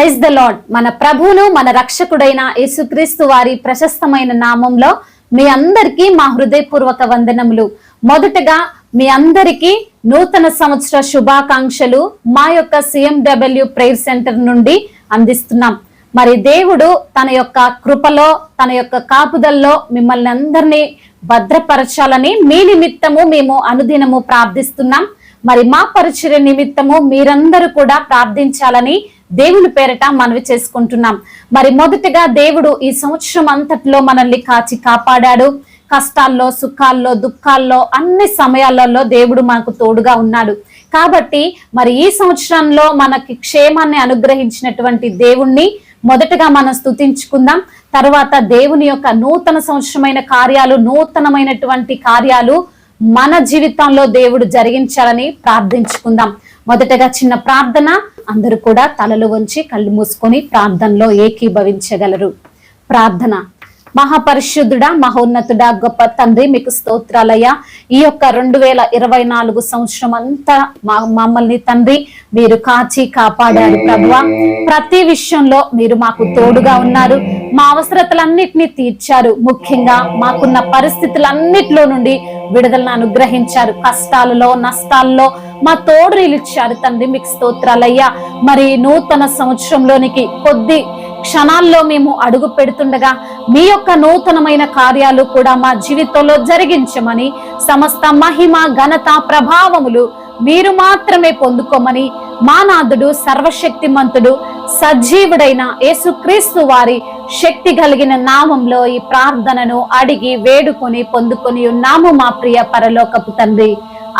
Praise the lord. మన ప్రభువును మన రక్షకుడైన యేసుక్రీస్తు వారి ప్రశస్తమైన నామంలో మీ అందరికీ మా హృదయపూర్వక వందనములు. మొదటగా మీ అందరికీ నూతన సంవత్సర శుభాకాంక్షలు మా యొక్క CMW ప్రేయర్ సెంటర్ నుండి అందిస్తున్నాం. మరి దేవుడు తన యొక్క కృపలో తన యొక్క కాపుదల్లో మిమ్మల్ని అందరినీ భద్రపరచాలని మీ నిమిత్తము మేము అనుదినము ప్రార్థిస్తున్నాం. మరి మా పరిచర్య నిమిత్తము మీరందరూ కూడా ప్రార్థించాలని దేవుని పేరట మనవి చేసుకుంటున్నాం. మరి మొదటిగా దేవుడు ఈ సంవత్సరం అంతట్లో మనల్ని కాచి కాపాడాడు. కష్టాల్లో, సుఖాల్లో, దుఃఖాల్లో, అన్ని సమయాలలో దేవుడు మనకు తోడుగా ఉన్నాడు. కాబట్టి మరి ఈ సంవత్సరంలో మనకి క్షేమాన్ని అనుగ్రహించినటువంటి దేవుణ్ణి మొదటగా మనం స్తుతించుకుందాం. తర్వాత దేవుని యొక్క నూతన సంవత్సరమైన కార్యాలు, నూతనమైనటువంటి కార్యాలు మన జీవితంలో దేవుడు జరిగించాలని ప్రార్థించుకుందాం. మొదటగా చిన్న ప్రార్థన. అందరూ కూడా తలలు వంచి కళ్ళు మూసుకొని ప్రార్థనలో ఏకీభవించగలరు. ప్రార్థన. మహాపరిశుద్ధుడా, మహోన్నతుడా, గొప్ప తండ్రి, మీకు స్తోత్రాలయ్యా. ఈ యొక్క 2024 సంవత్సరం అంతా మమ్మల్ని తండ్రి మీరు కాచి కాపాడారు ప్రభువా. ప్రతి విషయంలో మీరు మాకు తోడుగా ఉన్నారు. మా అవసరతలన్నిటినీ తీర్చారు. ముఖ్యంగా మాకున్న పరిస్థితులన్నిటిలో నుండి విడుదలను అనుగ్రహించారు. కష్టాలలో, నష్టాల్లో మా తోడు నిలిచారు తండ్రి, మీకు స్తోత్రాలయ్యా. మరి నూతన సంవత్సరంలోనికి కొద్ది క్షణాల్లో మేము అడుగు పెడుతుండగా మీ యొక్క నూతనమైన కార్యాలు కూడా మా జీవితంలో జరిగించమని, సమస్త మహిమ, ఘనత, ప్రభావములు మీరు మాత్రమే పొందుకోమని మా నాథుడు, సర్వశక్తిమంతుడు, సజీవుడైన యేసుక్రీస్తు వారి శక్తి కలిగిన నామంలో ఈ ప్రార్థనను అడిగి వేడుకొని పొందుకొని ఉన్నాము మా ప్రియ పరలోకపు తండ్రి.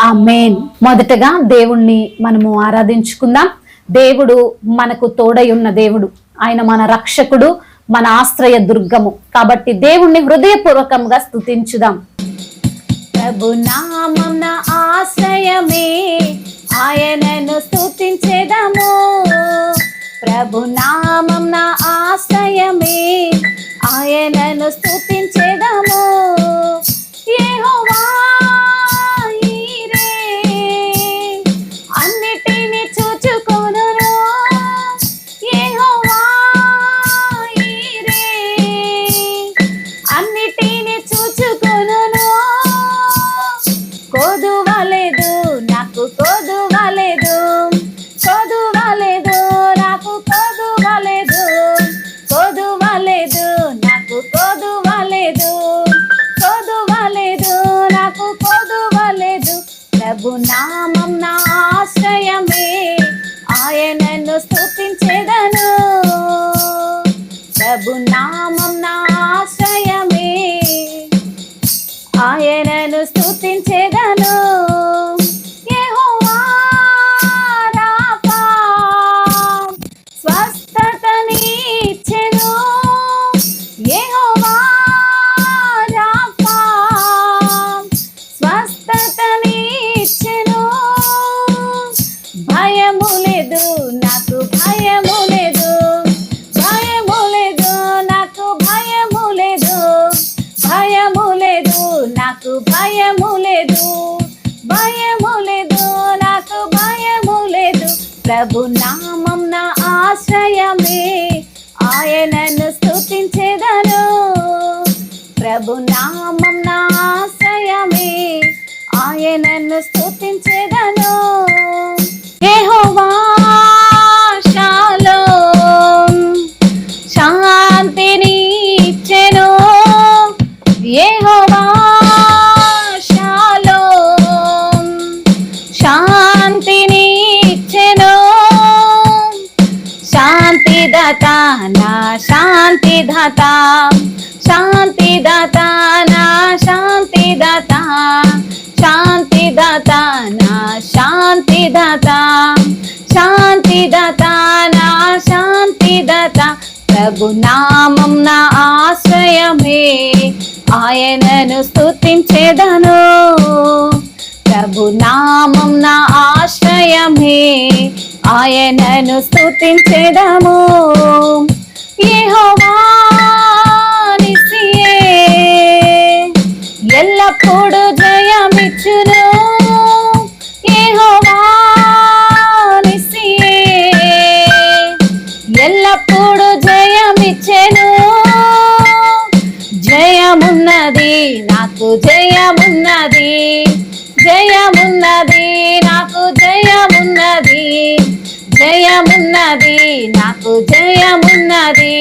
ఆమేన్. మొదటగా దేవుణ్ణి మనము ఆరాధించుకుందాం. దేవుడు మనకు తోడై ఉన్న దేవుడు. ఆయన మన రక్షకుడు, మన ఆశ్రయ దుర్గము. కాబట్టి దేవుణ్ణి హృదయపూర్వకంగా స్తుతించుదాం. ప్రభు నామం నా ఆశ్రయమే, ఆయనను స్తుతించెదము. ప్రభు నామం నా ఆశ్రయమే, ఆయనను స్తుతించెదము. యెహోవా ఈరే, అన్నిటిని చూచుకొనును. యెహోవా ఈరే, అన్నిటిని చూచుకొనును. కొదువలేదు నాకు, కొదువలేదు, కొదువలేదు నాకు, కొదువలేదు, కొదువలేదు నాకు, కొదువలేదు, కొదువలేదు నాకు, కొదువలేదు. ప్రభు నామం నా ఆశ్రయమే, ఆయనను స్తుతించెదను. ప్రభు నామం నా ఆశ్రయమే, ఆయనను స్తుతించెదను. యెహోవా రాఫా, స్వస్థతనిచ్చెను. యెహోవా రాఫా, స్వస్థతనిచ్చెను. భయము లేదు నాకు, భయము లేదు, భయము లేదు నాకు, భయము లేదు, భయము లేదు నాకు, భయము లేదు, భయము లేదు నాకు, భయము లేదు. ప్రభు నామం నా ఆశ్రయమే, ఆయనను స్తుతించెదను. ప్రభు నామం నా ఆశ్రయమే, ఆయనను స్తుతించెదను. యెహోవా షాలోమ్, శాంతిని ఇచ్చెను. యెహోవా షాలోమ్, శాంతిని ఇచ్చెను. శాంతిదాత నా శాంతిదాత, శాంతిదాత నా శాంతిదాత, శాంతిదాత నా శాంతిదాత, శాంతిదాత నా శాంతిదాత. ప్రభు నామం నా ఆశ్రయమే, ఆయనను స్తుతించెదను. ప్రభు నామం నా ఆశ్రయమే, ఆయనను స్తుతించెదము. యెహోవా నిస్సియే, ఎల్లప్పుడూ జయమిచ్చును. యెహోవా నిస్సియే, ఎల్లప్పుడూ జయమిచ్చెను. జయమున్నది నాకు జయమున్నది, జయమున్నది నాకు జయమున్నది, జయమున్నది నాకు జయమున్నది,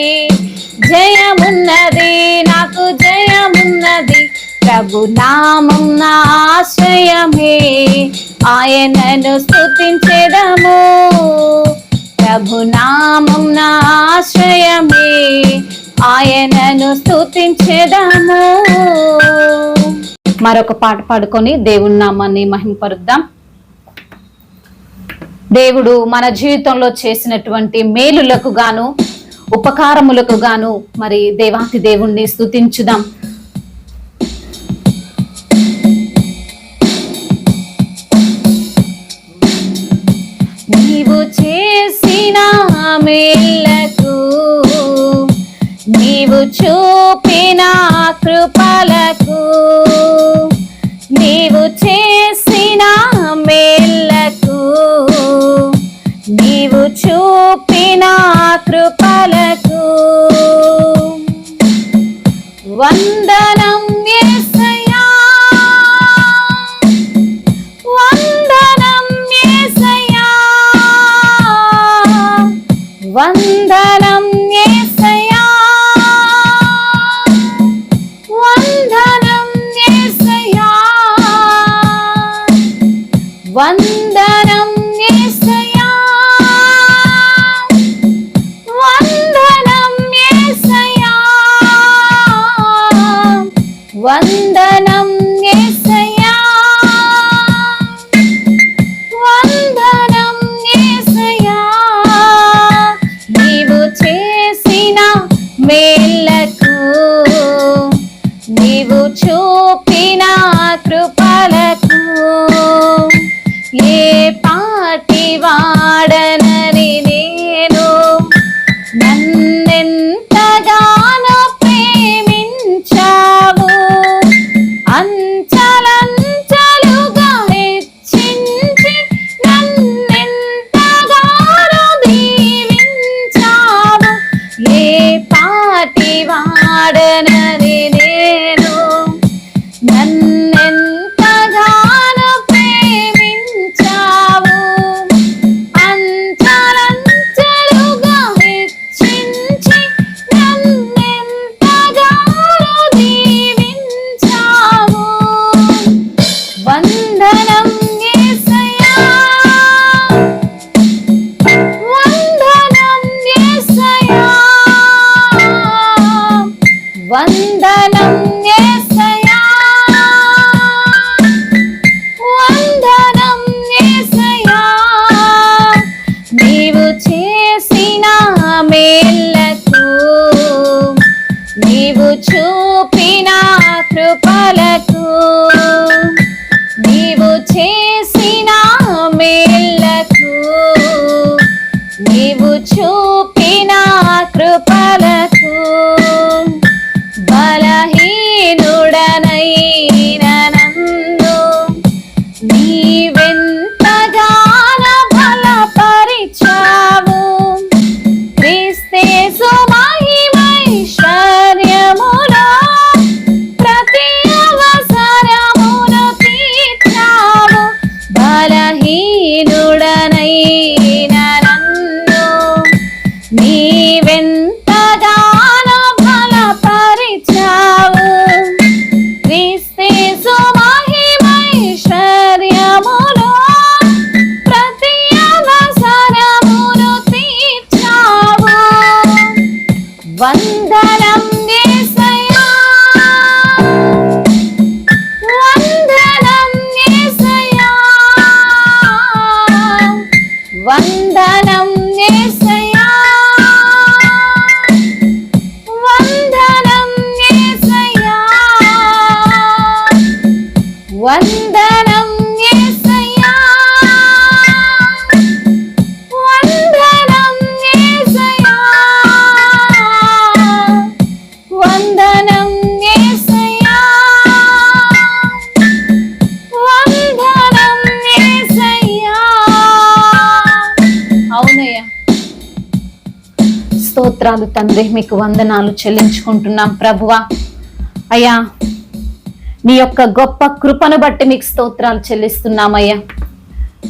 జయమున్నది నాకు జయమున్నది. ప్రభు నామం నా ఆశ్రయమే, ఆయనను స్తుతించెదము. ప్రభు నామం నా ఆశ్రయమే, ఆయనను స్తుతించెదము. మరొక పాట పాడుకొని దేవుని నామాన్ని మహింపరుద్దాం. దేవుడు మన జీవితంలో చేసినటువంటి మేలులకు గాను ఉపకారములకు గాను మరి దేవాతి దేవుణ్ణి స్తుతించుదాం. నీవు చేసిన మేలకు, నీవు చూపిన కృపలకు, నీవు చేసిన మేలకు, నీవు చూపిన కృపలకు వందనం యేసయ్యా, వందనం యేసయ్యా, వందనం యేసయ్యా, వందనం యేసయ్యా, వందనం యేసయ్యా, వందనం యేసయ్యా, వందనం యేసయ్యా, వందనం యేసయ్యా. నీవు చేసిన మేలకు, నీవు చూపిన కృపలకు ఏ పాటి వాడనని నేను, నన్నెంతగానో ప్రేమించావు. అంచలంచలుగా హెచ్చించి నన్నెంతగానో దీవించావు. ఏ పాటి వాడనని నేను, నన్నెంతగానో ప్రేమించావు. అంచలంచలుగా హెచ్చించి నన్నెంతగానో దీవించావు. వందనం యేసయ్యా, వందనం యేసయ్యా, వందనం యేసయ్యా, వందనం యేసయ్యా. నీవు చేసిన మేలకు, నీవు చూపిన కృపలకు, నీవు చేసిన మేలకు, నీవు చూపిన కృపలకు బలహీనుడనైన నన్ను నీవెంతగానో బలపరిచావు. క్రీస్తేసు మహిమైశ్వర్యములో ప్రతి అవసరమును తీర్చావు. బలహీనుడనైన నన్ను నీవెంతగానో బలపరిచావు. క్రీస్తేసు మహిమైశ్వర్యములో ప్రతి అవసరమును తీర్చావు. వందనం యేసయ్యా, వందనం యేసయ్యా, వందనం యేసయ్యా, వందనం యేసయ్యా, వందనం యేసయ్యా, వందనం యేసయ్యా, స్తోత్రాలు తండ్రి, మీకు వందనాలు చెల్లించుకుంటున్నాం ప్రభువా. అయ్యా, నీ యొక్క గొప్ప కృపను బట్టి మీకు స్తోత్రాలు చెల్లిస్తున్నామయ్యా.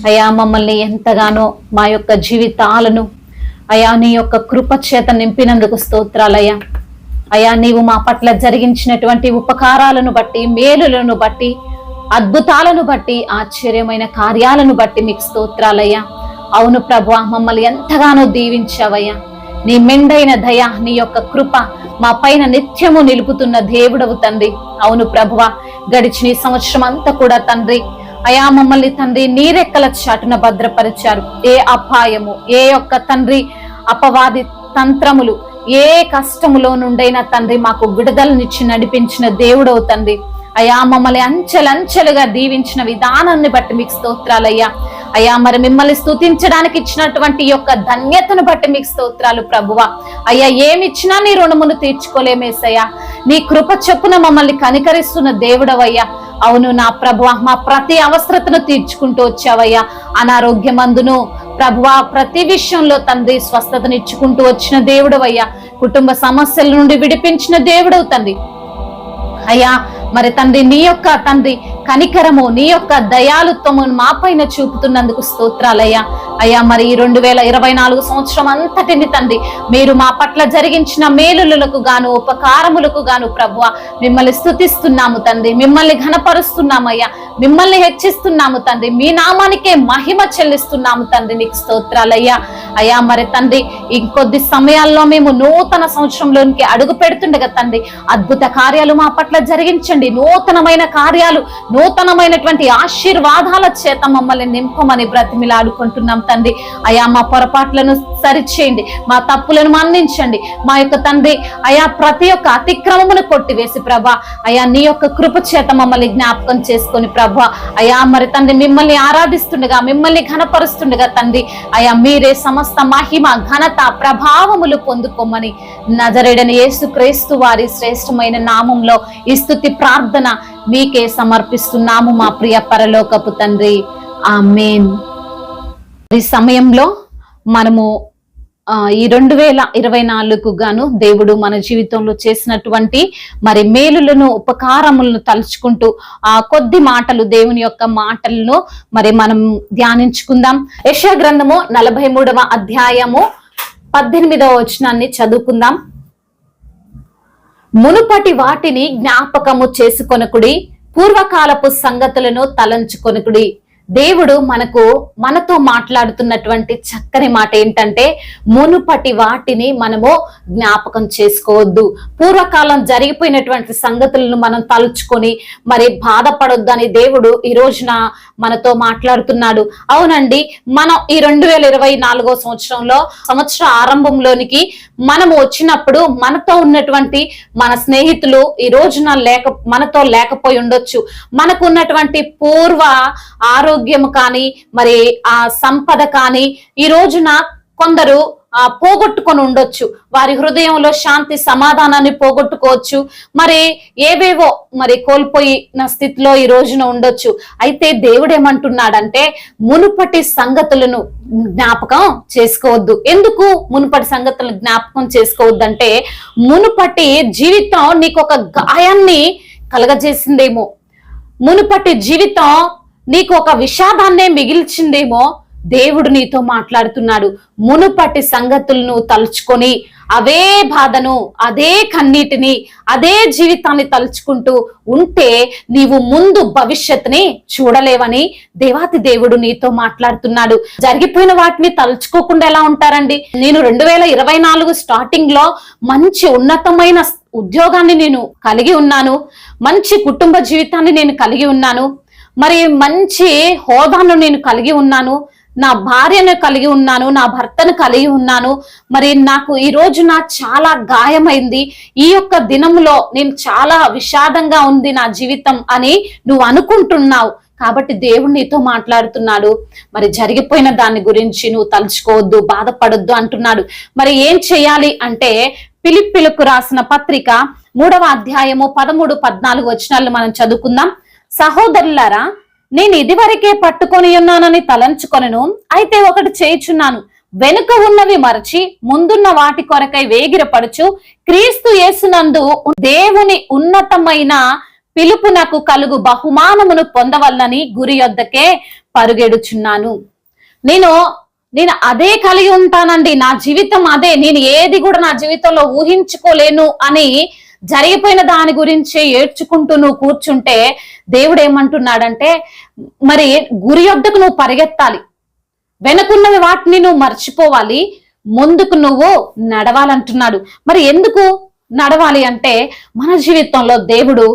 అయ్యా, మమ్మల్ని ఎంతగానో మా యొక్క జీవితాలను అయ్యా నీ యొక్క కృప చేత నింపినందుకు స్తోత్రాలయ్యా. అయ్యా, నీవు మా పట్ల జరిగించినటువంటి ఉపకారాలను బట్టి, మేలులను బట్టి, అద్భుతాలను బట్టి, ఆశ్చర్యమైన కార్యాలను బట్టి మీకు స్తోత్రాలయ్యా. అవును ప్రభువా, మమ్మల్ని ఎంతగానో దీవించావయ్యా. నీ మెండైన దయ, నీ యొక్క కృప మా పైన నిత్యము నిలుపుతున్న దేవుడవు తండ్రి. అవును ప్రభువా, గడిచిన ఈ సంవత్సరం అంతా కూడా తండ్రి అయా మమ్మల్ని తండ్రి నీరెక్కల చాటున భద్రపరిచారు. ఏ అపాయము, ఏ యొక్క తండ్రి అపవాది తంత్రములు, ఏ కష్టములో నుండైనా తండ్రి మాకు విడుదలనిచ్చి నడిపించిన దేవుడవు తండ్రి. అయా, మమ్మల్ని అంచెలంచెలుగా దీవించిన విధానాన్ని బట్టి మీకు స్తోత్రాలయ్యా. అయ్యా, మరి మిమ్మల్ని స్తుతించడానికి ఇచ్చినటువంటి యొక్క ధన్యతను బట్టి మీకు స్తోత్రాలు ప్రభువా. అయ్యా, ఏమిచ్చినా నీ రుణమును తీర్చుకోలేమేసయ్యా. నీ కృప చొప్పున మమ్మల్ని కనికరిస్తున్న దేవుడవయ్యా. అవును నా ప్రభువా, మా ప్రతి అవసరతను తీర్చుకుంటూ వచ్చావయ్యా. అనారోగ్యమందును ప్రభువా ప్రతి విషయంలో తండ్రి స్వస్థతనిచ్చుకుంటూ వచ్చిన దేవుడవయ్యా. కుటుంబ సమస్యల నుండి విడిపించిన దేవుడవు తండ్రి. అయ్యా, మరి తండ్రి నీ యొక్క తండ్రి కనికరము, నీ యొక్క దయాలుత్వము మా పైన చూపుతున్నందుకు స్తోత్రాలయ్యా. అయ్యా, మరి ఈ 2024 సంవత్సరం అంతటిని తండ్రి మీరు మా పట్ల జరిగించిన మేలులకు గాను, ఉపకారములకు గాను ప్రభువా మిమ్మల్ని స్తుతిస్తున్నాము తండ్రి, మిమ్మల్ని ఘనపరుస్తున్నామయ్యా, మిమ్మల్ని హెచ్చిస్తున్నాము తండ్రి, మీ నామానికే మహిమ చెల్లిస్తున్నాము తండ్రి. నీకు స్తోత్రాలయ్యా. అయ్యా, మరి తండ్రి ఇంకొద్ది సమయాల్లో మేము నూతన సంవత్సరంలోనికి అడుగు పెడుతుండగా తండ్రి అద్భుత కార్యాలు మా పట్ల జరిగించండి. నూతనమైన కార్యాలు, నూతనమైనటువంటి ఆశీర్వాదాల చేత మమ్మల్ని నింపమని బ్రతిమిలాడుకుంటున్నాం తండ్రి. అయా, మా పొరపాట్లను సరిచేయండి, మా తప్పులను మన్నించండి. మా యొక్క తండ్రి అయా ప్రతి ఒక్క అతిక్రమమును కొట్టివేసి ప్రభా అయా నీ యొక్క కృప చేత మమ్మల్ని జ్ఞాపకం చేసుకొని ప్రభా అయా మరి తండ్రి మిమ్మల్ని ఆరాధిస్తుండగా, మిమ్మల్ని ఘనపరుస్తుండగా తండ్రి అయా మీరే సమస్త మహిమ, ఘనత, ప్రభావములు పొందుకోమని నజరేయుడైన యేసుక్రీస్తు వారి శ్రేష్టమైన నామంలో ఈ స్తుతి ప్రార్థన మీకే సమర్పిస్తున్నాము మా ప్రియ పరలోకపు తండ్రి. ఆమేన్. ఈ సమయంలో మనము ఈ 2024 గాను దేవుడు మన జీవితంలో చేసినటువంటి మరి మేలులను, ఉపకారములను తలుచుకుంటూ ఆ కొద్ది మాటలు, దేవుని యొక్క మాటలను మరి మనం ధ్యానించుకుందాం. యెషయా గ్రంథము 43వ అధ్యాయము 18వ వచనాన్ని చదువుకుందాం. మునుపటి వాటిని జ్ఞాపకము చేసుకొనకుడి, పూర్వకాలపు సంగతులను తలంచుకొనకుడి. దేవుడు మనతో మాట్లాడుతున్నటువంటి చక్కని మాట ఏంటంటే, మునుపటి వాటిని మనము జ్ఞాపకం చేసుకోవద్దు. పూర్వకాలం జరిగిపోయినటువంటి సంగతులను మనం తలుచుకొని మరి బాధపడొద్దు అని దేవుడు ఈ రోజున మనతో మాట్లాడుతున్నాడు. అవునండి, మనం ఈ 2024 సంవత్సరంలో సంవత్సర ఆరంభంలోనికి మనము వచ్చినప్పుడు మనతో ఉన్నటువంటి మన స్నేహితులు ఈ రోజున మనతో లేకపోయి ఉండొచ్చు. మనకు ఉన్నటువంటి పూర్వ ఆరోగ్యం కానీ, మరి ఆ సంపద కానీ ఈ రోజున కొందరు పోగొట్టుకొని ఉండొచ్చు. వారి హృదయంలో శాంతి, సమాధానాన్ని పోగొట్టుకోవచ్చు. మరి ఏవేవో మరి కోల్పోయిన స్థితిలో ఈ రోజున ఉండొచ్చు. అయితే దేవుడు ఏమంటున్నాడంటే, మునుపటి సంగతులను జ్ఞాపకం చేసుకోవద్దు. ఎందుకు మునుపటి సంగతులను జ్ఞాపకం చేసుకోవద్దంటే, మునుపటి జీవితం నీకు ఒక గాయాన్ని కలగజేసిందేమో, మునుపటి జీవితం నీకు ఒక విషాదాన్నే మిగిల్చిందేమో. దేవుడు నీతో మాట్లాడుతున్నాడు. మునుపటి సంగతులను తలుచుకొని అవే బాధను, అదే కన్నీటిని, అదే జీవితాన్ని తలుచుకుంటూ ఉంటే నీవు ముందు భవిష్యత్తుని చూడలేవని దేవాతి దేవుడు నీతో మాట్లాడుతున్నాడు. జరిగిపోయిన వాటిని తలుచుకోకుండా ఎలా ఉంటారండి? నేను 2024 స్టార్టింగ్ లో మంచి ఉన్నతమైన ఉద్యోగాన్ని నేను కలిగి ఉన్నాను, మంచి కుటుంబ జీవితాన్ని నేను కలిగి ఉన్నాను, మరి మంచి హోదాను నేను కలిగి ఉన్నాను, నా భార్యను కలిగి ఉన్నాను, నా భర్తను కలిగి ఉన్నాను. మరి నాకు ఈ రోజున చాలా గాయమైంది, ఈ యొక్క దినములో నేను చాలా విషాదంగా ఉంది నా జీవితం అని నువ్వు అనుకుంటున్నావు. కాబట్టి దేవుడు నీతో మాట్లాడుతున్నాడు. మరి జరిగిపోయిన దాని గురించి నువ్వు తలుచుకోవద్దు, బాధపడొద్దు అంటున్నాడు. మరి ఏం చేయాలి అంటే, ఫిలిప్పీలకు రాసిన పత్రిక 3వ అధ్యాయము 13, 14 వచనాలను మనం చదువుకుందాం. సహోదరులారా, నేను ఇదివరకే పట్టుకొని ఉన్నానని తలంచుకొనను, అయితే ఒకటి చేయుచున్నాను, వెనుక ఉన్నవి మరచి ముందున్న వాటి కొరకై వేగిరపడుచు క్రీస్తు యేసునందు దేవుని ఉన్నతమైన పిలుపునకు కలుగు బహుమానమును పొందవల్లని గురి యొద్దకే పరుగెడుచున్నాను. నేను అదే కలిగి ఉంటానండి, నా జీవితం అదే, నేను ఏది కూడా నా జీవితంలో ఊహించుకోలేను అని జరిగిపోయిన దాని గురించి ఏడ్చుకుంటూ నువ్వు కూర్చుంటే దేవుడు ఏమంటున్నాడంటే, మరి గురి యొద్దకు నువ్వు పరిగెత్తాలి, వెనకున్నవి వాటిని నువ్వు మర్చిపోవాలి, ముందుకు నువ్వు నడవాలంటున్నాడు. మరి ఎందుకు నడవాలి అంటే, మన జీవితంలో దేవుడు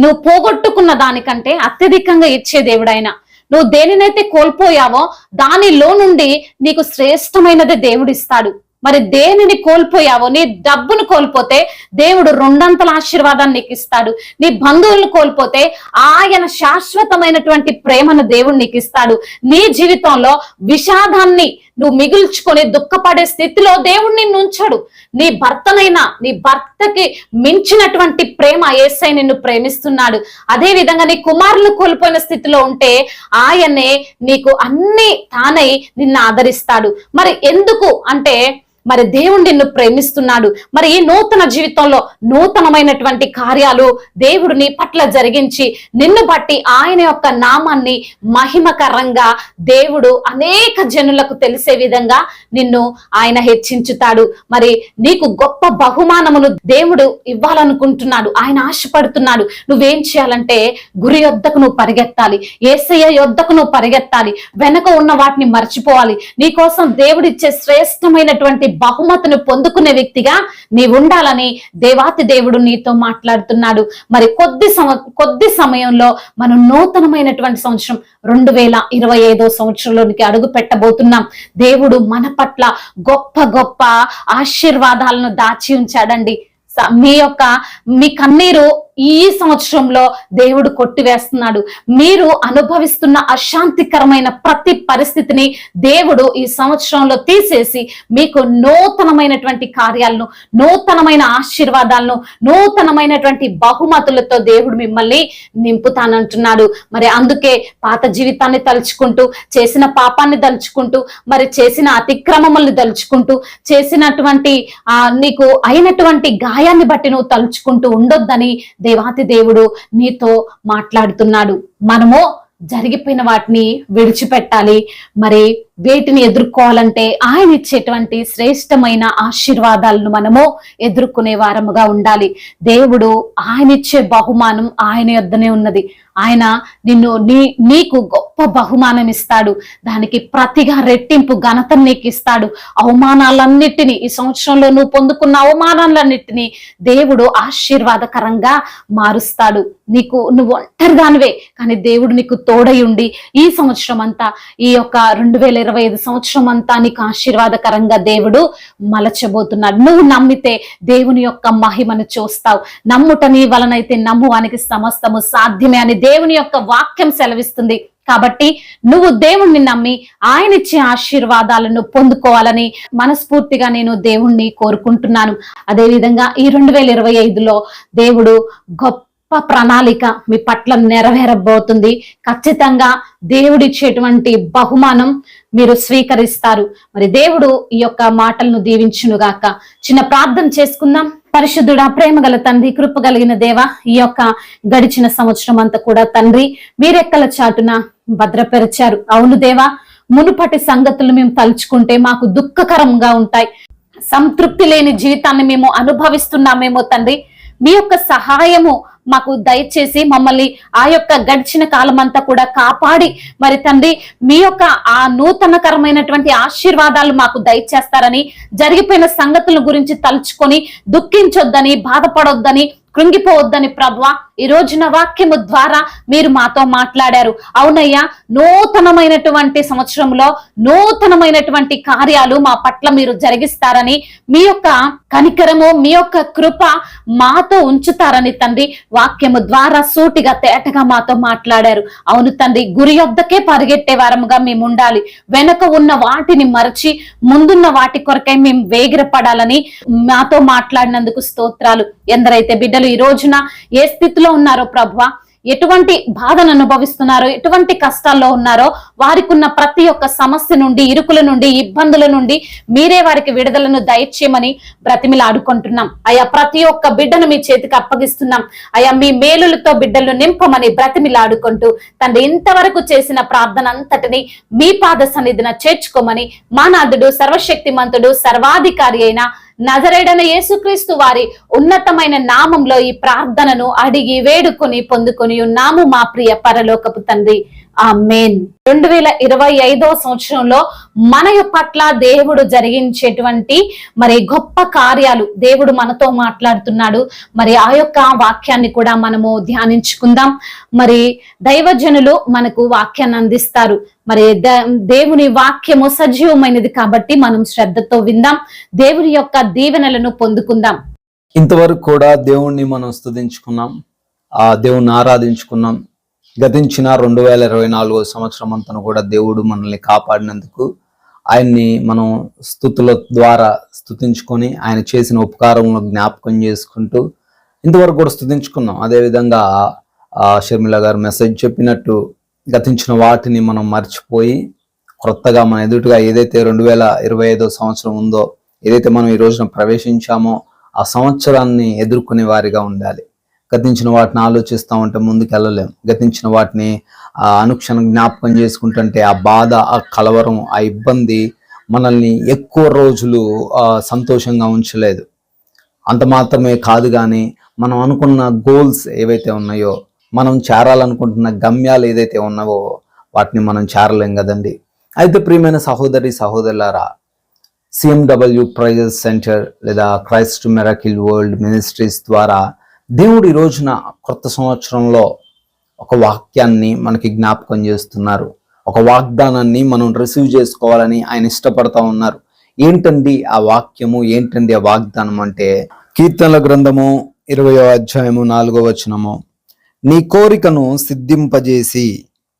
నువ్వు పోగొట్టుకున్న దానికంటే అత్యధికంగా ఇచ్చే దేవుడైనా, నువ్వు దేనినైతే కోల్పోయావో దానిలో నుండి నీకు శ్రేష్టమైనది దేవుడు ఇస్తాడు. మరి దేనిని కోల్పోయావో, నీ డబ్బును కోల్పోతే దేవుడు రెండంతల ఆశీర్వాదాన్ని నీకు ఇస్తాడు. నీ బంధువులను కోల్పోతే ఆయన శాశ్వతమైనటువంటి ప్రేమను దేవుడు నీకు ఇస్తాడు. నీ జీవితంలో విషాదాన్ని నువ్వు మిగుల్చుకొని దుఃఖపడే స్థితిలో దేవుడు నిన్ను ఉంచాడు. నీ భర్తకి మించినటువంటి ప్రేమ యేసయ్య నిన్ను ప్రేమిస్తున్నాడు. అదే విధంగా నీ కుమారులు కోల్పోయిన స్థితిలో ఉంటే ఆయనే నీకు అన్ని తానై నిన్ను ఆదరిస్తాడు. మరి ఎందుకు అంటే, మరి దేవుడు నిన్ను ప్రేమిస్తున్నాడు. మరి ఈ నూతన జీవితంలో నూతనమైనటువంటి కార్యాలు దేవుడు నీ పట్ల జరిగించి నిన్ను బట్టి ఆయన యొక్క నామాన్ని మహిమకరంగా దేవుడు అనేక జనులకు తెలిసే విధంగా నిన్ను ఆయన హెచ్చించుతాడు. మరి నీకు గొప్ప బహుమానమును దేవుడు ఇవ్వాలనుకుంటున్నాడు, ఆయన ఆశపడుతున్నాడు. నువ్వేం చేయాలంటే, గురి యొద్దకు నువ్వు పరిగెత్తాలి, యేసయ్య యొద్దకు నువ్వు పరిగెత్తాలి, వెనక ఉన్న వాటిని మర్చిపోవాలి. నీ కోసం దేవుడిచ్చే శ్రేష్టమైనటువంటి బహుమతిని పొందుకునే వ్యక్తిగా నీవు ఉండాలని దేవాతి దేవుడు నీతో మాట్లాడుతున్నాడు. మరి కొద్ది సమయంలో మనం నూతనమైనటువంటి సంవత్సరం 2025 సంవత్సరంలోనికి అడుగు పెట్టబోతున్నాం. దేవుడు మన పట్ల గొప్ప గొప్ప ఆశీర్వాదాలను దాచి ఉంచాడండి. మీ కన్నీరు ఈ సంవత్సరంలో దేవుడు కొట్టివేస్తున్నాడు. మీరు అనుభవిస్తున్న అశాంతికరమైన ప్రతి పరిస్థితిని దేవుడు ఈ సంవత్సరంలో తీసేసి మీకు నూతనమైనటువంటి కార్యాలను, నూతనమైన ఆశీర్వాదాలను, నూతనమైనటువంటి బహుమతులతో దేవుడు మిమ్మల్ని నింపుతానంటున్నాడు. మరి అందుకే పాత జీవితాన్ని తలుచుకుంటూ, చేసిన పాపాన్ని తలుచుకుంటూ, మరి చేసిన అతిక్రమములను తలుచుకుంటూ, చేసినటువంటి నీకు అయినటువంటి గాయాన్ని బట్టి నువ్వు తలుచుకుంటూ ఉండొద్దని దేవాతి దేవుడు నీతో మాట్లాడుతున్నాడు. మనము జరిగిపోయిన వాటిని విడిచిపెట్టాలి. మరి వేటిని ఎదుర్కోవాలంటే ఆయన ఇచ్చేటువంటి శ్రేష్టమైన ఆశీర్వాదాలను మనము ఎదుర్కొనే వారముగా ఉండాలి. దేవుడు ఆయన ఇచ్చే బహుమానం ఆయన యొద్దనే ఉన్నది. ఆయన నీకు గొప్ప బహుమానం ఇస్తాడు. దానికి ప్రతిగా రెట్టింపు ఘనతను నీకు ఇస్తాడు. అవమానాలన్నిటినీ, ఈ సంవత్సరంలో నువ్వు పొందుకున్న అవమానాలన్నిటినీ దేవుడు ఆశీర్వాదకరంగా మారుస్తాడు. నువ్వు ఒంటరిదానివే, కానీ దేవుడు నీకు తోడై ఉండి ఈ సంవత్సరం అంతా, ఈ యొక్క 2025 సంవత్సరం అంతా నీకు ఆశీర్వాదకరంగా దేవుడు మలచబోతున్నాడు. నువ్వు నమ్మితే దేవుని యొక్క మహిమను చూస్తావు. నమ్ముట నీ వలనైతే నమ్మువానికి సమస్తము సాధ్యమే అని దేవుని యొక్క వాక్యం సెలవిస్తుంది. కాబట్టి నువ్వు దేవుణ్ణి నమ్మి ఆయన ఇచ్చే ఆశీర్వాదాలను పొందుకోవాలని మనస్ఫూర్తిగా నేను దేవుణ్ణి కోరుకుంటున్నాను. అదేవిధంగా ఈ 2025లో దేవుడు గొప్ప ప్రణాళిక మీ పట్ల నెరవేరబోతుంది. ఖచ్చితంగా దేవుడిచ్చేటువంటి బహుమానం మీరు స్వీకరిస్తారు. మరి దేవుడు ఈ యొక్క మాటలను దీవించునుగాక. చిన్న ప్రార్థన చేసుకుందాం. పరిశుద్ధుడా, ప్రేమ గల తండ్రి, కృప కలిగిన దేవ, ఈ యొక్క గడిచిన సంవత్సరం అంతా కూడా తండ్రి మీరెక్కల చాటున భద్రపరిచారు. అవును దేవా, మునుపటి సంగతులు మేము తలుచుకుంటే మాకు దుఃఖకరంగా ఉంటాయి. సంతృప్తి లేని జీవితాన్ని మేము అనుభవిస్తున్నామేమో తండ్రి. మీ యొక్క సహాయము మాకు దయచేసి మమ్మల్ని ఆ యొక్క గడిచిన కాలం అంతా కూడా కాపాడి, మరి తండ్రి మీ యొక్క ఆ నూతనకరమైనటువంటి ఆశీర్వాదాలు మాకు దయచేస్తారని, జరిగిపోయిన సంగతుల గురించి తలుచుకొని దుఃఖించొద్దని, బాధపడొద్దని, కృంగిపోవద్దని ప్రభువా ఈ రోజున వాక్యము ద్వారా మీరు మాతో మాట్లాడారు. అవునయ్యా, నూతనమైనటువంటి సంవత్సరంలో నూతనమైనటువంటి కార్యాలు మా పట్ల మీరు జరిగిస్తారని, మీ యొక్క కనికరము, మీ యొక్క కృప మాతో ఉంచుతారని తండ్రి వాక్యము ద్వారా సూటిగా తేటగా మాతో మాట్లాడారు. అవును తండ్రి, గురి యొద్దకే పరిగెట్టే వారముగా మేము ఉండాలి. వెనక ఉన్న వాటిని మరచి ముందున్న వాటి కొరకై మేము వేగిరపడాలని మాతో మాట్లాడినందుకు స్తోత్రాలు. ఎందరైతే బిడ్డలు ఈ రోజున ఏ స్థితిలో ఉన్నారో ప్రభువా, ఎటువంటి బాధను అనుభవిస్తున్నారో, ఎటువంటి కష్టాల్లో ఉన్నారో, వారికి ఉన్న ప్రతి ఒక్క సమస్య నుండి, ఇరుకుల నుండి, ఇబ్బందుల నుండి మీరే వారికి విడుదలను దయచేయమని బ్రతిమిలాడుకుంటున్నాం అయ్యా. ప్రతి ఒక్క బిడ్డను మీ చేతికి అప్పగిస్తున్నాం అయ్యా. మీ మేలులతో బిడ్డలు నింపమని బ్రతిమిలాడుకుంటూ తండ్రి, ఇంతవరకు చేసిన ప్రార్థన అంతటిని మీ పాద సన్నిధిన చేర్చుకోమని మా నాథుడు, సర్వశక్తిమంతుడు, సర్వాధికారి అయిన నజరేయుడైన యేసుక్రీస్తు వారి ఉన్నతమైన నామంలో ఈ ప్రార్థనను అడిగి వేడుకొని పొందుకొని ఉన్నాము మా ప్రియ పరలోకపు తండ్రి. ఆమేన్. 2025వ సంవత్సరంలో మన పట్ల దేవుడు జరిగించేటువంటి మరి గొప్ప కార్యాలు దేవుడు మనతో మాట్లాడుతున్నాడు. మరి ఆ యొక్క వాక్యాన్ని కూడా మనము ధ్యానించుకుందాం. మరి దైవజనులు మనకు వాక్యాన్ని అందిస్తారు. మరి దేవుని వాక్యము సజీవమైనది కాబట్టి మనం శ్రద్ధతో విందాం, దేవుని యొక్క దీవెనలను పొందుకుందాం. ఇంతవరకు కూడా దేవుణ్ణి మనం స్తుతించుకున్నాం, ఆ దేవుణ్ణి ఆరాధించుకున్నాం. గతించిన 2024 సంవత్సరం అంతా కూడా దేవుడు మనల్ని కాపాడినందుకు ఆయన్ని మనం స్తుతుల ద్వారా స్తుతించుకొని ఆయన చేసిన ఉపకారములను జ్ఞాపకం చేసుకుంటూ ఇంతవరకు కూడా స్తుతించుకున్నాం. అదేవిధంగా షర్మిల గారు మెసేజ్ చెప్పినట్టు గతించిన వాటిని మనం మర్చిపోయి కొత్తగా మన ఎదుటిగా ఏదైతే 2025 సంవత్సరం ఉందో, ఏదైతే మనం ఈ రోజున ప్రవేశించామో ఆ సంవత్సరాన్ని ఎదుర్కొనే వారిగా ఉండాలి. గతించిన వాటిని ఆలోచిస్తూ ఉంటే ముందుకు వెళ్ళలేం. గతించిన వాటిని అనుక్షణం జ్ఞాపకం చేసుకుంటుంటే ఆ బాధ, ఆ కలవరం, ఆ ఇబ్బంది మనల్ని ఎక్కువ రోజులు సంతోషంగా ఉంచలేదు. అంత మాత్రమే కాదు, కానీ మనం అనుకున్న గోల్స్ ఏవైతే ఉన్నాయో, మనం చేరాలనుకుంటున్న గమ్యాలు ఏదైతే ఉన్నావో వాటిని మనం చేరలేం కదండి. అయితే ప్రియమైన సహోదరి సహోదరులారా, CMW ప్రైజెస్ సెంటర్ లేదా క్రైస్ట్ మిరకిల్ వరల్డ్ మినిస్ట్రీస్ ద్వారా దేవుడు ఈ రోజున కొత్త సంవత్సరంలో ఒక వాక్యాన్ని మనకి జ్ఞాపకం చేస్తున్నారు. ఒక వాగ్దానాన్ని మనం రిసీవ్ చేసుకోవాలని ఆయన ఇష్టపడతా ఉన్నారు. ఏంటండి ఆ వాక్యము, ఏంటండి ఆ వాగ్దానం అంటే, కీర్తనల గ్రంథము 20వ అధ్యాయము 4వ వచనము, నీ కోరికను సిద్ధింపజేసి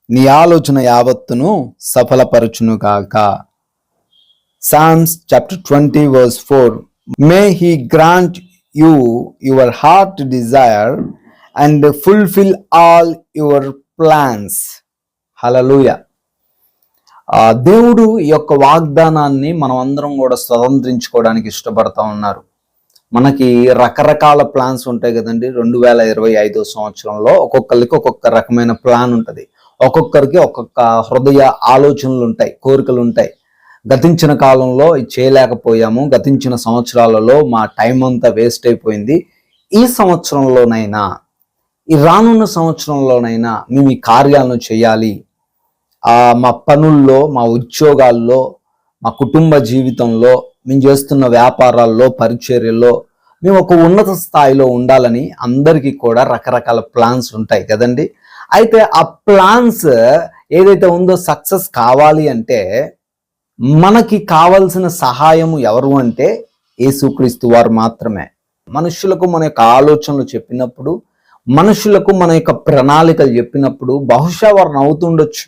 నీ ఆలోచన యావత్తును సఫలపరచును కాక. Psalms chapter 20 verse 4, may he grant you your heart desire and fulfill all your plans. Hallelujah. దేవుడు ఈ యొక్క వాగ్దానాన్ని మనం అందరం కూడా స్వతంత్రించుకోవడానికి ఇష్టపడతా ఉన్నారు. మనకి రకరకాల ప్లాన్స్ ఉంటాయి కదండి. 2025 సంవత్సరంలో ఒక్కొక్కరికి ఒక్కొక్క రకమైన ప్లాన్ ఉంటుంది. ఒక్కొక్కరికి ఒక్కొక్క హృదయ ఆలోచనలు ఉంటాయి, కోరికలు ఉంటాయి. గతించిన కాలంలో ఇది చేయలేకపోయాము, గతించిన సంవత్సరాలలో మా టైం అంతా వేస్ట్ అయిపోయింది, ఈ సంవత్సరంలోనైనా, ఈ రానున్న సంవత్సరంలోనైనా మేము ఈ కార్యాలను చేయాలి. మా పనుల్లో, మా ఉద్యోగాల్లో, మా కుటుంబ జీవితంలో, మేము చేస్తున్న వ్యాపారాల్లో, పరిచర్యల్లో మేము ఒక ఉన్నత స్థాయిలో ఉండాలని అందరికీ కూడా రకరకాల ప్లాన్స్ ఉంటాయి కదండి. అయితే ఆ ప్లాన్స్ ఏదైతే ఉందో సక్సెస్ కావాలి అంటే మనకి కావలసిన సహాయము ఎవరు అంటే యేసుక్రీస్తు వారు మాత్రమే. మనుషులకు మన యొక్క ఆలోచనలు చెప్పినప్పుడు, మనుషులకు మన యొక్క ప్రణాళికలు చెప్పినప్పుడు బహుశా వారు నవ్వుతుండొచ్చు.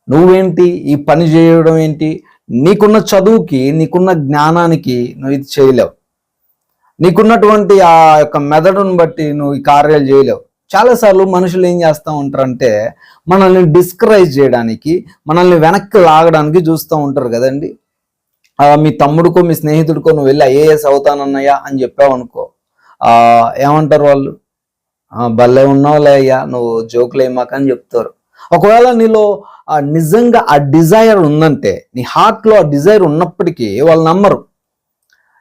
నువ్వేంటి ఈ పని చేయడం ఏంటి, నీకున్న చదువుకి, నీకున్న జ్ఞానానికి నువ్వు ఇది చేయలేవు, నీకున్నటువంటి ఆ యొక్క మెదడును బట్టి నువ్వు ఈ కార్యాలు చేయలేవు. చాలాసార్లు మనుషులు ఏం చేస్తూ ఉంటారంటే మనల్ని డిస్కరేజ్ చేయడానికి, మనల్ని వెనక్కి లాగడానికి చూస్తూ ఉంటారు కదండి. మీ తమ్ముడికో మీ స్నేహితుడికో నువ్వు వెళ్ళి IAS అవుతానన్నయ్యా అని చెప్పావు అనుకో, ఏమంటారు వాళ్ళు, భలే ఉన్నావులే అయ్యా, నువ్వు జోకులు ఏమాక అని చెప్తారు. ఒకవేళ నీలో నిజంగా ఆ డిజైర్ ఉందంటే, నీ హార్ట్లో ఆ డిజైర్ ఉన్నప్పటికీ వాళ్ళు నమ్మరు.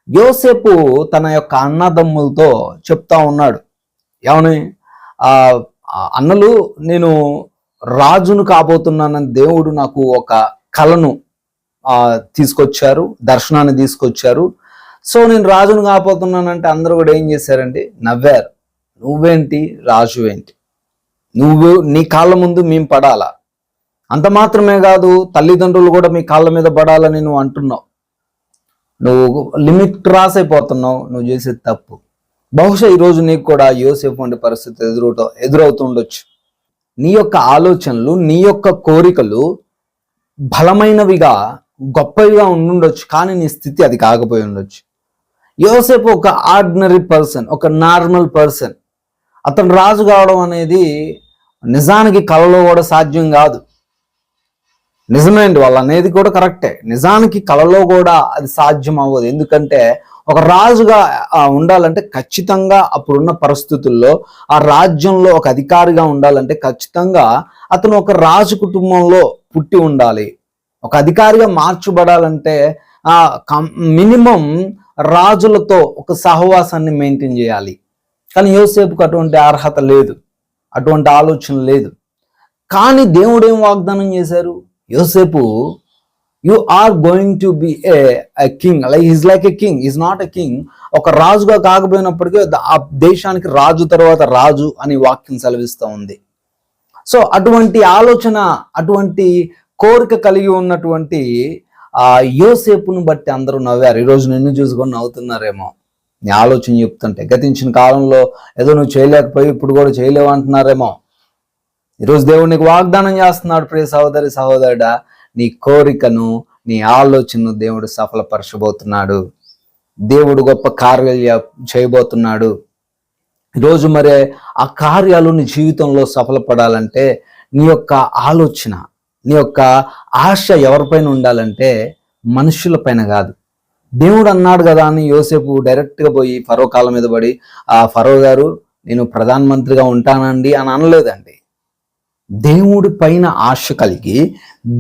యోసేపు తన యొక్క అన్నదమ్ములతో చెప్తా ఉన్నాడు, ఏమని, అన్నలు, నేను రాజును కాబోతున్నానని దేవుడు నాకు ఒక కలను తీసుకొచ్చారు, దర్శనాన్ని తీసుకొచ్చారు. సో నేను రాజును కాబోతున్నానంటే అందరూ కూడా ఏం చేశారండి, నవ్వారు. నువ్వేంటి రాజు ఏంటి, నువ్వు నీ కాళ్ళ ముందు మేము పడాలా, అంత మాత్రమే కాదు తల్లిదండ్రులు కూడా మీ కాళ్ళ మీద పడాలని నువ్వు అంటున్నావు, నువ్వు లిమిట్ క్రాస్ అయిపోతున్నావు, నువ్వు చేసేది తప్పు. బహుశా ఈరోజు నీకు కూడా యోసేపు వంటి పరిస్థితి ఎదురవుతుండొచ్చు. నీ యొక్క ఆలోచనలు, నీ యొక్క కోరికలు బలమైనవిగా, గొప్పవిగా ఉండుండొచ్చు, కానీ నీ స్థితి అది కాకపోయి ఉండొచ్చు. యోసేపు ఒక ఆర్డినరీ పర్సన్, ఒక నార్మల్ పర్సన్. అతను రాజు కావడం అనేది నిజానికి కలలో కూడా సాధ్యం కాదు. నిజమే అండి, వాళ్ళు అనేది కూడా కరెక్టే. నిజానికి కలలో కూడా అది సాధ్యం అవ్వదు. ఎందుకంటే ఒక రాజుగా ఉండాలంటే ఖచ్చితంగా అప్పుడున్న పరిస్థితుల్లో ఆ రాజ్యంలో ఒక అధికారిగా ఉండాలంటే ఖచ్చితంగా అతను ఒక రాజు కుటుంబంలో పుట్టి ఉండాలి. ఒక అధికారిగా మార్చబడాలంటే మినిమం రాజులతో ఒక సహవాసాన్ని మెయింటైన్ చేయాలి. కానీ యోసేపుకు అటువంటి అర్హత లేదు, అటువంటి ఆలోచన లేదు. కానీ దేవుడు ఏం వాగ్దానం చేశారు? యోసేపు, you are going to be a king. Like a king, is not a king. ఒక రాజుగా కాకపోయినప్పటికీ ఆ దేశానికి రాజు తర్వాత రాజు అని వాక్యం సెలవిస్తూ ఉంది. సో అటువంటి ఆలోచన, అటువంటి కోరిక కలిగి ఉన్నటువంటి యోసేపును బట్టి అందరూ నవ్వారు. ఈరోజు నిన్ను చూసుకొని నవ్వుతున్నారేమో నీ ఆలోచన చెప్తుంటే. గతించిన కాలంలో ఏదో నువ్వు చేయలేకపోయి ఇప్పుడు కూడా చేయలేవు అంటున్నారేమో. ఈరోజు దేవుడు నీకు వాగ్దానం చేస్తున్నాడు, ప్రియ సహోదరి సహోదరుడా, నీ కోరికను, నీ ఆలోచనను దేవుడు సఫలపరచబోతున్నాడు. దేవుడు గొప్ప కార్యాలు చేయబోతున్నాడు. ఈరోజు మరి ఆ కార్యాలు నీ జీవితంలో సఫలపడాలంటే నీ యొక్క ఆలోచన, నీ యొక్క ఆశ ఎవరిపైన ఉండాలంటే మనుషుల పైన కాదు. దేవుడు అన్నాడు కదా అని యోసేపు డైరెక్ట్గా పోయి ఫరో కాళ్ళ మీద పడి, ఆ ఫరో గారు నేను ప్రధానమంత్రిగా ఉంటానండి అని అనలేదండి. దేవుడి పైన ఆశ కలిగి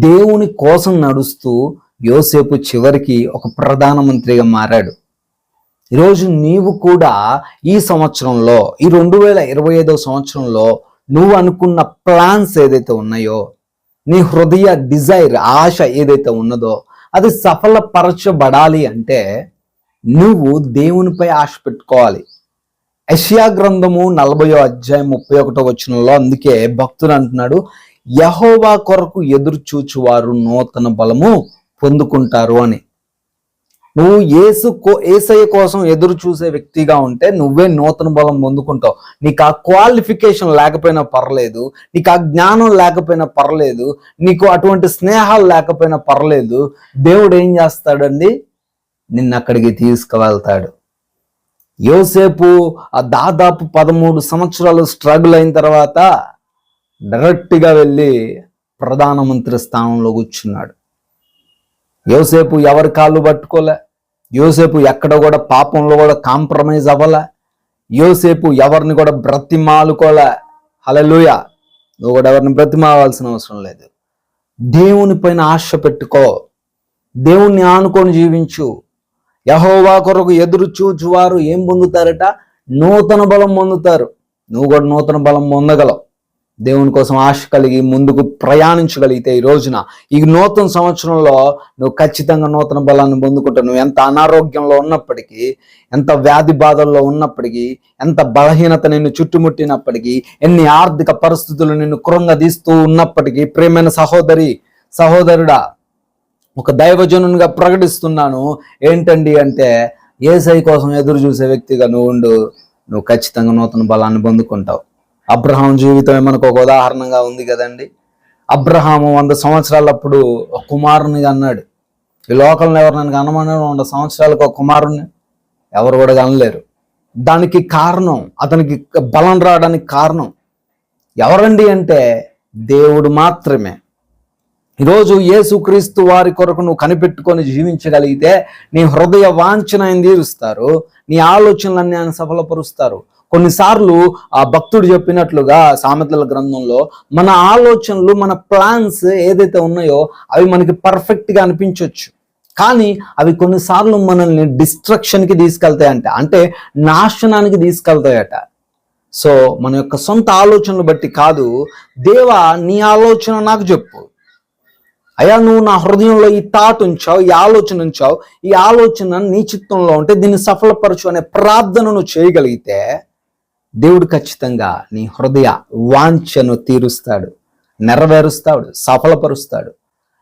దేవుని కోసం నడుస్తూ యోసేపు చివరికి ఒక ప్రధానమంత్రిగా మారాడు. ఈరోజు నీవు కూడా ఈ సంవత్సరంలో, ఈ 2025 సంవత్సరంలో నువ్వు అనుకున్న ప్లాన్స్ ఏదైతే ఉన్నాయో, నీ హృదయ డిజైర్, ఆశ ఏదైతే ఉన్నదో అది సఫలపరచబడాలి అంటే నువ్వు దేవునిపై ఆశ పెట్టుకోవాలి. యెషయా గ్రంథము 40వ అధ్యాయం 31వ వచనంలో అందుకే భక్తుడు అంటున్నాడు, యెహోవా కొరకు ఎదురు చూచువారు నూతన బలము పొందుకుంటారు అని. నువ్వు యేసయ్య కోసం ఎదురు చూసే వ్యక్తిగా ఉంటే నువ్వే నూతన బలం పొందుకుంటావు. నీకు ఆ క్వాలిఫికేషన్ లేకపోయినా పర్లేదు, నీకు ఆ జ్ఞానం లేకపోయినా పర్లేదు, నీకు అటువంటి స్నేహాలు లేకపోయినా పర్లేదు, దేవుడు ఏం చేస్తాడండి? నిన్ను అక్కడికి తీసుకువెళ్తాడు. యోసేపు దాదాపు 13 సంవత్సరాలు స్ట్రగుల్ అయిన తర్వాత డైరెక్ట్గా వెళ్ళి ప్రధానమంత్రి స్థానంలో కూర్చున్నాడు. యోసేపు ఎవరి కాళ్ళు పట్టుకోలే. యోసేపు ఎక్కడ కూడా పాపంలో కూడా కాంప్రమైజ్ అవ్వలే. యోసేపు ఎవరిని కూడా బ్రతిమాలుకోలే. హల్లెలూయా. నువ్వు కూడా ఎవరిని బ్రతిమావాల్సిన అవసరం లేదు. దేవుని పైన ఆశ పెట్టుకో, దేవుణ్ణి ఆనుకొని జీవించు. యెహోవా కొరకు ఎదురు చూచువారు ఏం పొందుతారట? నూతన బలం పొందుతారు. నువ్వు కూడా నూతన బలం పొందగలవు. దేవుని కోసం ఆశ కలిగి ముందుకు ప్రయాణించగలిగితే ఈ రోజున, ఈ నూతన సంవత్సరంలో నువ్వు ఖచ్చితంగా నూతన బలాన్ని పొందుకుంటావు. నువ్వు ఎంత అనారోగ్యంలో ఉన్నప్పటికీ, ఎంత వ్యాధి బాధల్లో ఉన్నప్పటికీ, ఎంత బలహీనత నిన్ను చుట్టుముట్టినప్పటికీ, ఎన్ని ఆర్థిక పరిస్థితులు నిన్ను కృంగదీస్తూ ఉన్నప్పటికీ, ప్రియమైన సహోదరి సహోదరుడా, ఒక దైవజనునిగా ప్రకటిస్తున్నాను ఏంటండి అంటే, యేసయ్య కోసం ఎదురు చూసే వ్యక్తిగా నువ్వు ఖచ్చితంగా నూతన బలాన్ని పొందుకుంటావు. అబ్రహాం జీవితమే మనకు ఒక ఉదాహరణగా ఉంది కదండి. అబ్రహాము 100 సంవత్సరాలప్పుడు ఒక కుమారునిగా అన్నాడు. ఈ లోకంలో ఎవరు కనమన్నాడు? 100 సంవత్సరాలకు ఒక కుమారుణ్ణి ఎవరు కూడా కనలేరు. దానికి కారణం, అతనికి బలం రావడానికి కారణం ఎవరండి అంటే దేవుడు మాత్రమే. ఈరోజు యేసుక్రీస్తు వారి కొరకు నువ్వు కనిపెట్టుకొని జీవించగలిగితే నీ హృదయ వాంఛన ఆయన తీరుస్తారు, నీ ఆలోచనలన్నీ ఆయన సఫలపరుస్తారు. కొన్నిసార్లు ఆ భక్తుడు చెప్పినట్లుగా సామెతల గ్రంథంలో మన ఆలోచనలు, మన ప్లాన్స్ ఏదైతే ఉన్నాయో అవి మనకి పర్ఫెక్ట్గా అనిపించవచ్చు, కానీ అవి కొన్నిసార్లు మనల్ని డిస్ట్రక్షన్కి తీసుకెళ్తాయంట, అంటే నాశనానికి తీసుకెళ్తాయట. సో మన యొక్క సొంత ఆలోచనలు బట్టి కాదు, దేవా నీ ఆలోచన నాకు చెప్పు. అయ్యా నువ్వు నా హృదయంలో ఈ థాట్ ఉంచావు, ఈ ఆలోచన ఉంచావు, ఈ ఆలోచన నీ చిత్తంలో ఉంటే దీన్ని సఫలపరచు అనే ప్రార్థన నువ్వు చేయగలిగితే దేవుడు ఖచ్చితంగా నీ హృదయ వాంఛను తీరుస్తాడు, నెరవేరుస్తాడు, సఫలపరుస్తాడు.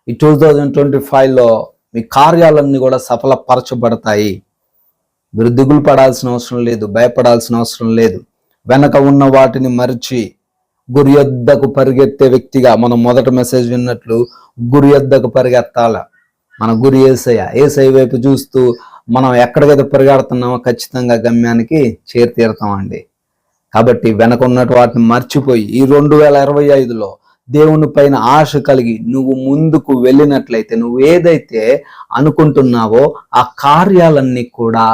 ఈ 2025లో మీ కార్యాలన్నీ కూడా సఫలపరచబడతాయి. మీరు దిగులు పడాల్సిన అవసరం లేదు, భయపడాల్సిన అవసరం లేదు. వెనక ఉన్న వాటిని మరిచి గురి యొద్దకు పరిగెత్తే వ్యక్తిగా, మనం మొదట మెసేజ్ విన్నట్లు గురి యొద్దకు పరిగెత్తాల. మన గురి యేసయ్య వైపు చూస్తూ మనం ఎక్కడికైతే పరిగెడుతున్నామో ఖచ్చితంగా గమ్యానికి చేరుతీరుతామండి. కాబట్టి వెనక ఉన్నట్టు వాటిని మర్చిపోయి ఈ 2025లో దేవుని పైన ఆశ కలిగి నువ్వు ముందుకు వెళ్ళినట్లయితే, నువ్వు ఏదైతే అనుకుంటున్నావో ఆ కార్యాలన్నీ కూడా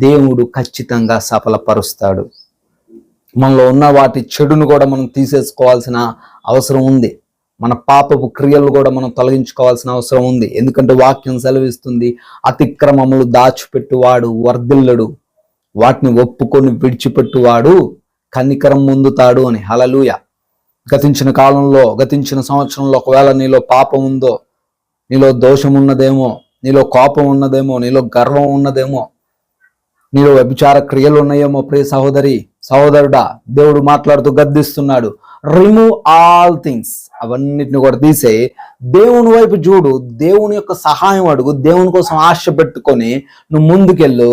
దేవుడు ఖచ్చితంగా సఫలపరుస్తాడు. మనలో ఉన్న వాటి చెడును కూడా మనం తీసేసుకోవాల్సిన అవసరం ఉంది. మన పాపపు క్రియలు కూడా మనం తొలగించుకోవాల్సిన అవసరం ఉంది. ఎందుకంటే వాక్యం సెలవిస్తుంది, అతిక్రమములు దాచిపెట్టువాడు వర్ధిల్లడు, వాటిని ఒప్పుకొని విడిచిపెట్టువాడు కనికరం పొందుతాడు అని. హల్లెలూయా. గతించిన కాలంలో, గతించిన సంవత్సరంలో ఒకవేళ నీలో పాపం ఉందో, నీలో దోషం ఉన్నదేమో, నీలో కోపం ఉన్నదేమో, నీలో గర్వం ఉన్నదేమో, నీలో వ్యభిచార క్రియలు ఉన్నాయేమో, ప్రియ సహోదరి సహోదరుడా, దేవుడు మాట్లాడుతూ గద్దిస్తున్నాడు. రిమూవ్ ఆల్ థింగ్స్, అవన్నిటిని కూడా తీసే దేవుని వైపు చూడు, దేవుని యొక్క సహాయం అడుగు, దేవుని కోసం ఆశ పెట్టుకొని నువ్వు ముందుకెళ్ళు.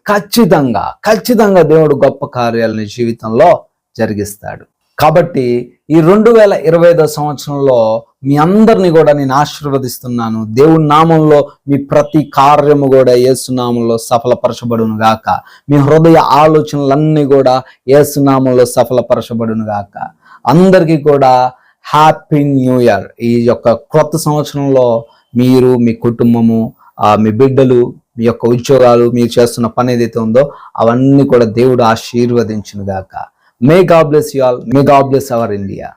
ఖచ్చితంగా దేవుడు గొప్ప కార్యాలని జీవితంలో జరిగిస్తాడు. కాబట్టి ఈ 2025 సంవత్సరంలో మీ అందరినీ కూడా నేను ఆశీర్వదిస్తున్నాను. దేవుని నామంలో మీ ప్రతి కార్యము కూడా యేసు నామంలో సఫలపరచబడును గాక. మీ హృదయ ఆలోచనలన్నీ కూడా యేసు నామంలో సఫలపరచబడును గాక. అందరికీ కూడా హ్యాపీ న్యూ ఇయర్. ఈ యొక్క క్రొత్త సంవత్సరంలో మీరు, మీ కుటుంబము, మీ బిడ్డలు, మీ యొక్క ఉద్యోగాలు, మీరు చేస్తున్న పని ఏదైతే ఉందో అవన్నీ కూడా దేవుడు ఆశీర్వదించును గాక. May God bless you all. May God bless our India.